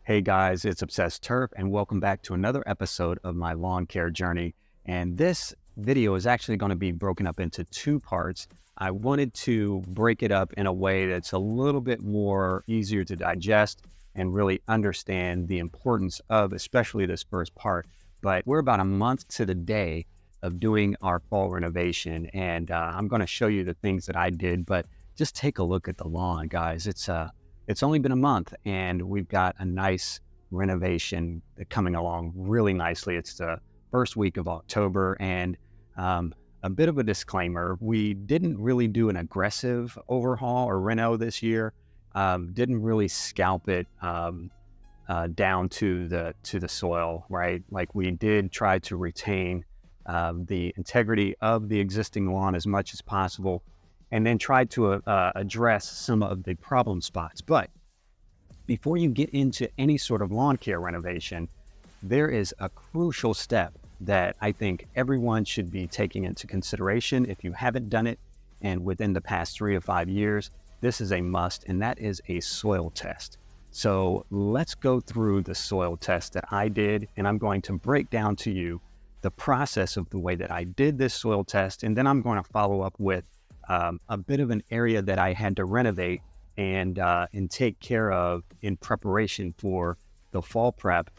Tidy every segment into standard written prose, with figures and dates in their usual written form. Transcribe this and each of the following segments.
Hey guys, it's Obsessed Turf, and welcome back to another episode of my lawn care journey. And this video is actually going to be broken up into two parts. I wanted to break it up in a way that's a little bit more easier to digest and really understand the importance of, especially this first part. But we're about a month to the day of doing our fall renovation, and I'm going to show you the things that I did. But just take a look at the lawn, guys. It's only been a month and we've got a nice renovation coming along really nicely. It's the first week of October, and a bit of a disclaimer, we didn't really do an aggressive overhaul or reno this year. Didn't really scalp it down to the soil, right? Like, we did try to retain the integrity of the existing lawn as much as possible, and then tried to address some of the problem spots. But before you get into any sort of lawn care renovation, there is a crucial step that I think everyone should be taking into consideration. If you haven't done it, and within the past 3 to 5 years, this is a must, and that is a soil test. So let's go through the soil test that I did, and I'm going to break down to you the process of the way that I did this soil test, and then I'm going to follow up with a bit of an area that I had to renovate and take care of in preparation for the fall prep,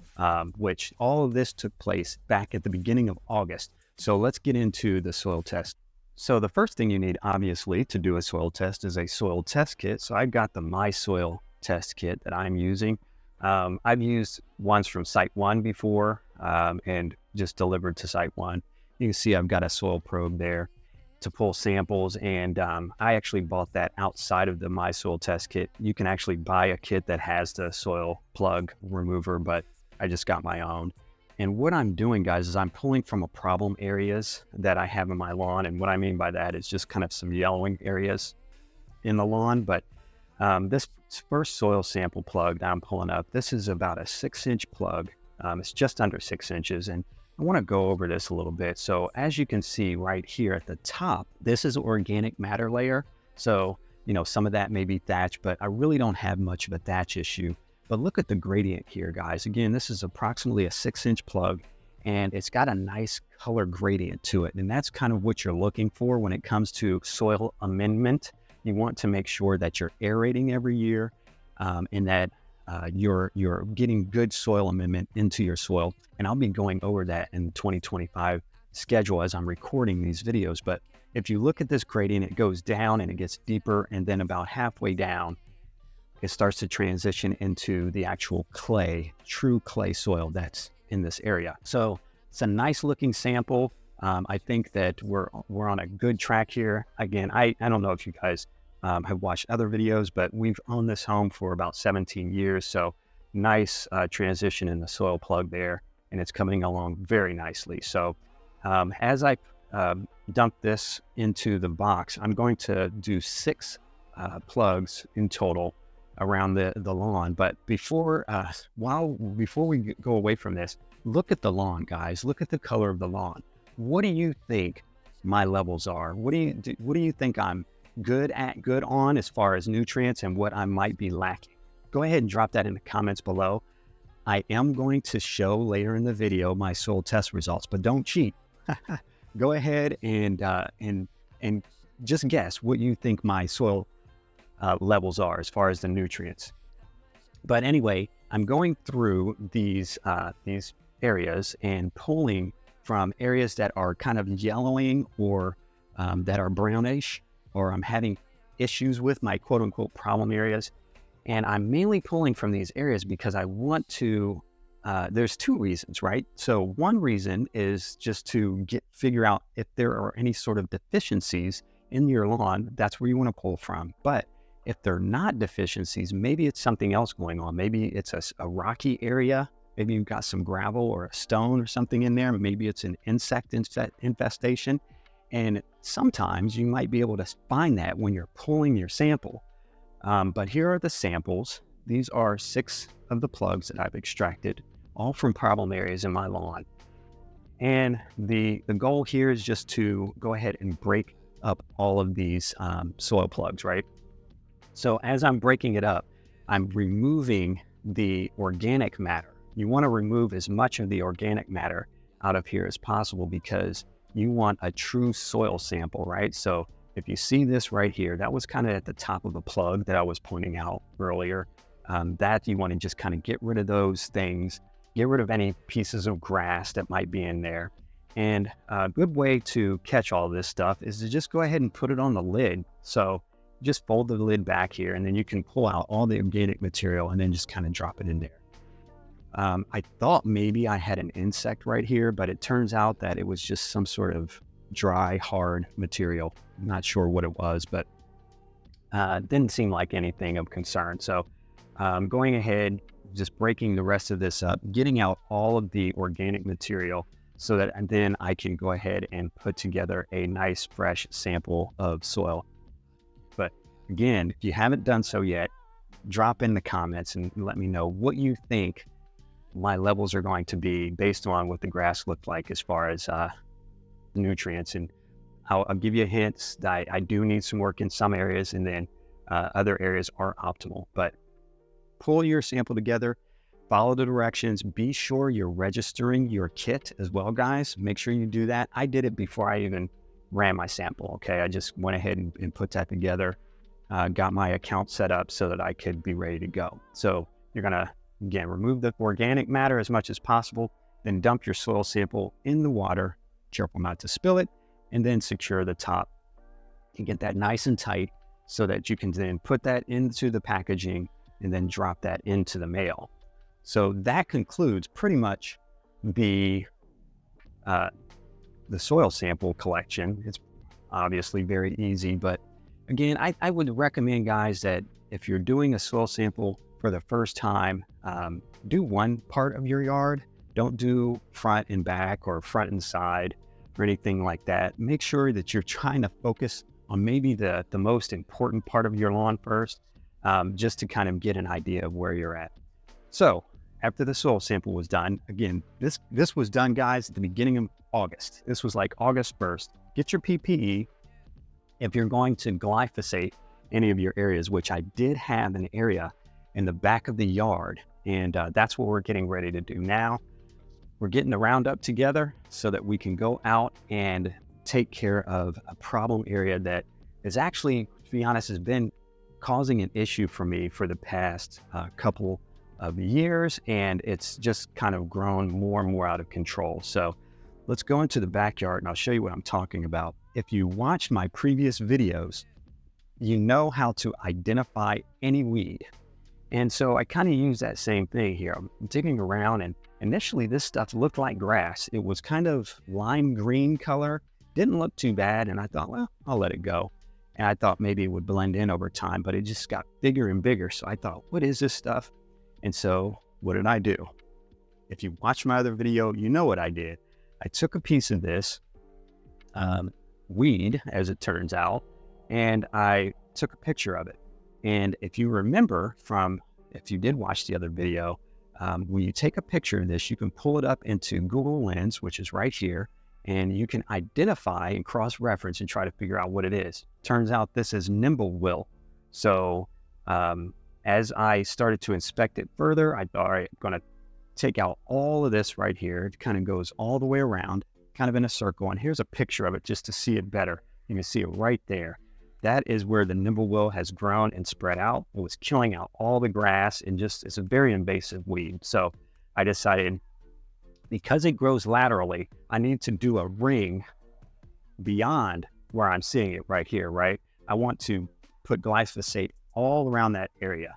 which all of this took place back at the beginning of August. So let's get into the soil test. So the first thing you need, obviously, to do a soil test is a soil test kit. So I've got the My Soil test kit that I'm using. I've used ones from Site One before and just delivered to Site One. You can see I've got a soil probe there to pull samples, and I actually bought that outside of the My Soil test kit. You can actually buy a kit that has the soil plug remover, but I just got my own. And what I'm doing, guys, is I'm pulling from a problem areas that I have in my lawn, and what I mean by that is just kind of some yellowing areas in the lawn. But this first soil sample plug that I'm pulling up, this is about a 6-inch plug. It's just under 6 inches, and I want to go over this a little bit. So as you can see right here at the top, this is organic matter layer. So, some of that may be thatch, but I really don't have much of a thatch issue. But look at the gradient here, guys. Again, this is approximately a 6-inch plug, and it's got a nice color gradient to it. And that's kind of what you're looking for when it comes to soil amendment. You want to make sure that you're aerating every year, and that you're getting good soil amendment into your soil. And I'll be going over that in the 2025 schedule as I'm recording these videos. But if you look at this gradient, it goes down and it gets deeper, and then about halfway down, it starts to transition into the actual clay, true clay soil that's in this area. So it's a nice looking sample. I think that we're on a good track here. Again, I don't know if you guys have watched other videos, but we've owned this home for about 17 years. So nice transition in the soil plug there, and it's coming along very nicely. So as I dump this into the box, I'm going to do 6 plugs in total around the lawn. But before we go away from this, look at the lawn, guys. Look at the color of the lawn. What do you think my levels are? What do you think I'm good on as far as nutrients, and what I might be lacking? Go ahead and drop that in the comments below. I am going to show later in the video my soil test results, but don't cheat. Go ahead and just guess what you think my soil levels are as far as the nutrients. But anyway, I'm going through these areas and pulling from areas that are kind of yellowing, or that are brownish, or I'm having issues with my quote unquote problem areas. And I'm mainly pulling from these areas because I want to, there's 2 reasons, right? So one reason is just to figure out if there are any sort of deficiencies in your lawn. That's where you want to pull from. But if they're not deficiencies, maybe it's something else going on. Maybe it's a rocky area. Maybe you've got some gravel or a stone or something in there. Maybe it's an insect infestation. And sometimes you might be able to find that when you're pulling your sample. But here are the samples. These are 6 of the plugs that I've extracted, all from problem areas in my lawn. And the goal here is just to go ahead and break up all of these soil plugs, right? So as I'm breaking it up, I'm removing the organic matter. You want to remove as much of the organic matter out of here as possible because you want a true soil sample, right? So if you see this right here, that was kind of at the top of the plug that I was pointing out earlier. That you want to just kind of get rid of those things, get rid of any pieces of grass that might be in there. And a good way to catch all this stuff is to just go ahead and put it on the lid. So just fold the lid back here, and then you can pull out all the organic material and then just kind of drop it in there. I thought maybe I had an insect right here, but it turns out that it was just some sort of dry, hard material. I'm not sure what it was, but it didn't seem like anything of concern. So going ahead, just breaking the rest of this up, getting out all of the organic material so that and then I can go ahead and put together a nice fresh sample of soil. But again, if you haven't done so yet, drop in the comments and let me know what you think my levels are going to be based on what the grass looked like as far as nutrients. And I'll give you hints that I do need some work in some areas, and then other areas are optimal. But pull your sample together, follow the directions, be sure you're registering your kit as well, guys. Make sure you do that. I did it before I even ran my sample, okay? I just went ahead and put that together, got my account set up so that I could be ready to go. So you're gonna, again, remove the organic matter as much as possible, then dump your soil sample in the water, careful not to spill it, and then secure the top and get that nice and tight so that you can then put that into the packaging and then drop that into the mail. So that concludes pretty much the soil sample collection. It's obviously very easy, but again, I would recommend, guys, that if you're doing a soil sample for the first time, do one part of your yard. Don't do front and back or front and side or anything like that. Make sure that you're trying to focus on maybe the most important part of your lawn first, just to kind of get an idea of where you're at. So after the soil sample was done, again, this was done, guys, at the beginning of August. This was like August 1st. Get your PPE. If you're going to glyphosate any of your areas, which I did have an area in the back of the yard, and that's what we're getting ready to do now. We're getting the Roundup together so that we can go out and take care of a problem area that is actually, to be honest, has been causing an issue for me for the past couple of years, and it's just kind of grown more and more out of control. So let's go into the backyard and I'll show you what I'm talking about. If you watch my previous videos, you know how to identify any weed. And so I kind of use that same thing here. I'm digging around, and initially this stuff looked like grass. It was kind of lime green color, didn't look too bad. And I thought, well, I'll let it go. And I thought maybe it would blend in over time, but it just got bigger and bigger. So I thought, what is this stuff? And so what did I do? If you watch my other video, you know what I did. I took a piece of this weed, as it turns out, and I took a picture of it. And if you remember if you did watch the other video, when you take a picture of this, you can pull it up into Google Lens, which is right here, and you can identify and cross-reference and try to figure out what it is. Turns out this is nimblewill. So as I started to inspect it further, I thought, all right, I'm going to take out all of this right here. It kind of goes all the way around, kind of in a circle. And here's a picture of it just to see it better. You can see it right there. That is where the nimblewill has grown and spread out. It was killing out all the grass, and it's a very invasive weed. So I decided, because it grows laterally, I need to do a ring beyond where I'm seeing it right here, right? I want to put glyphosate all around that area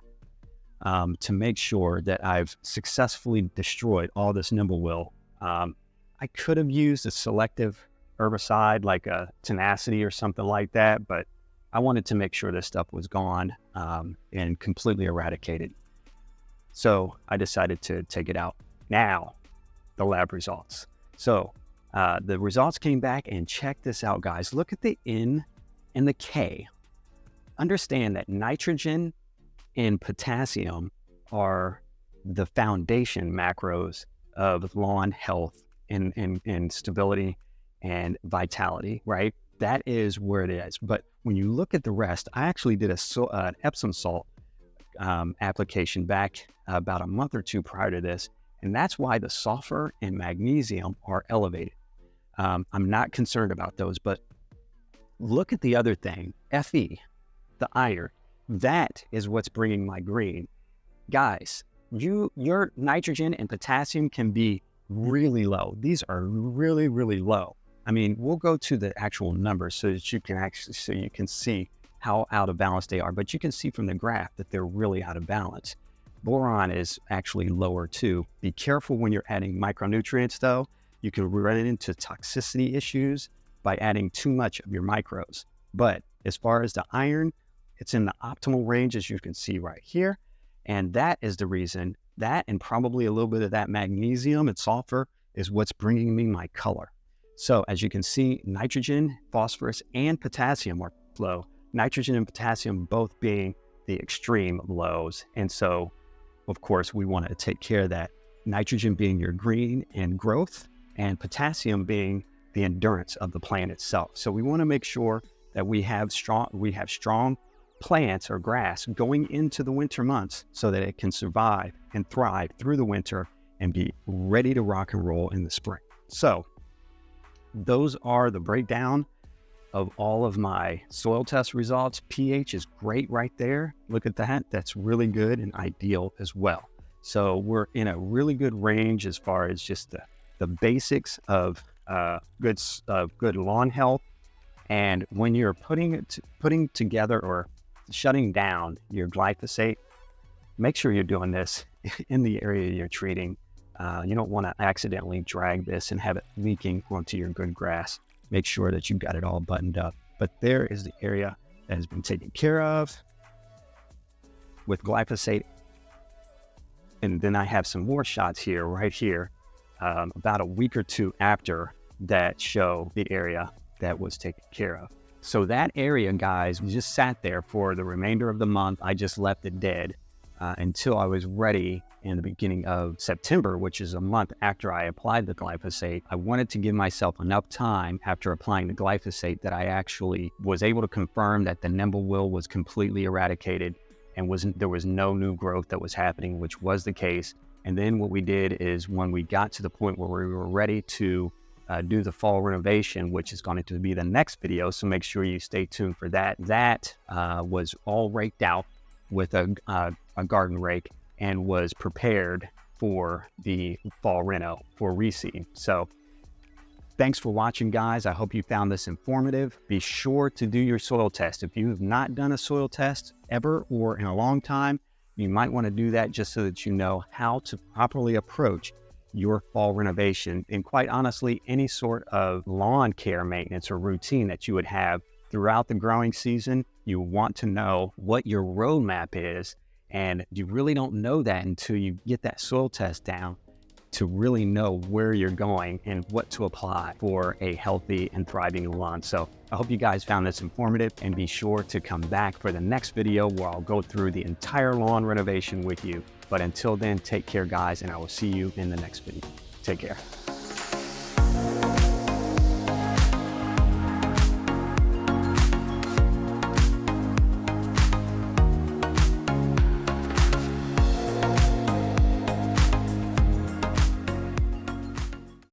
to make sure that I've successfully destroyed all this nimblewill. I could have used a selective herbicide like a tenacity or something like that, but I wanted to make sure this stuff was gone and completely eradicated. So I decided to take it out. Now, the lab results. So the results came back, and check this out, guys. Look at the N and the K. Understand that nitrogen and potassium are the foundation macros of lawn health and stability and vitality, right? That is where it is. But when you look at the rest, I actually did an Epsom salt application back about a month or two prior to this, and that's why the sulfur and magnesium are elevated. I'm not concerned about those, but look at the other thing, Fe, the iron. That is what's bringing my green. Guys, your nitrogen and potassium can be really low. These are really, really low. I mean, we'll go to the actual numbers so that you can see how out of balance they are. But you can see from the graph that they're really out of balance. Boron is actually lower too. Be careful when you're adding micronutrients though. You can run into toxicity issues by adding too much of your micros. But as far as the iron, it's in the optimal range, as you can see right here. And that is the reason, that and probably a little bit of that magnesium and sulfur is what's bringing me my color. So as you can see, nitrogen, phosphorus, and potassium are low. Nitrogen and potassium both being the extreme lows. And so, of course, we want to take care of that. Nitrogen being your green and growth, and potassium being the endurance of the plant itself. So we want to make sure that we have strong plants or grass going into the winter months so that it can survive and thrive through the winter and be ready to rock and roll in the spring. So those are the breakdown of all of my soil test results. pH is great right there. Look at that. That's really good and ideal as well. So we're in a really good range as far as just the basics of good lawn health. And when you're putting together or shutting down your glyphosate, make sure you're doing this in the area you're treating. You don't want to accidentally drag this and have it leaking onto your good grass. Make sure that you've got it all buttoned up. But there is the area that has been taken care of with glyphosate. And then I have some more shots here, right here, about a week or two after that show the area that was taken care of. So that area, guys, we just sat there for the remainder of the month. I just left it dead until I was ready in the beginning of September, which is a month after I applied the glyphosate. I wanted to give myself enough time after applying the glyphosate that I actually was able to confirm that the nimblewill was completely eradicated and there was no new growth that was happening, which was the case. And then what we did is when we got to the point where we were ready to do the fall renovation, which is going to be the next video, so make sure you stay tuned for that. That was all raked out with a garden rake and was prepared for the fall reno for reseed. So thanks for watching, guys. I hope you found this informative. Be sure to do your soil test. If you have not done a soil test ever or in a long time, you might want to do that just so that you know how to properly approach your fall renovation. And quite honestly, any sort of lawn care maintenance or routine that you would have throughout the growing season, you want to know what your roadmap is. And you really don't know that until you get that soil test down to really know where you're going and what to apply for a healthy and thriving lawn. So I hope you guys found this informative, and be sure to come back for the next video where I'll go through the entire lawn renovation with you. But until then, take care, guys, and I will see you in the next video. Take care.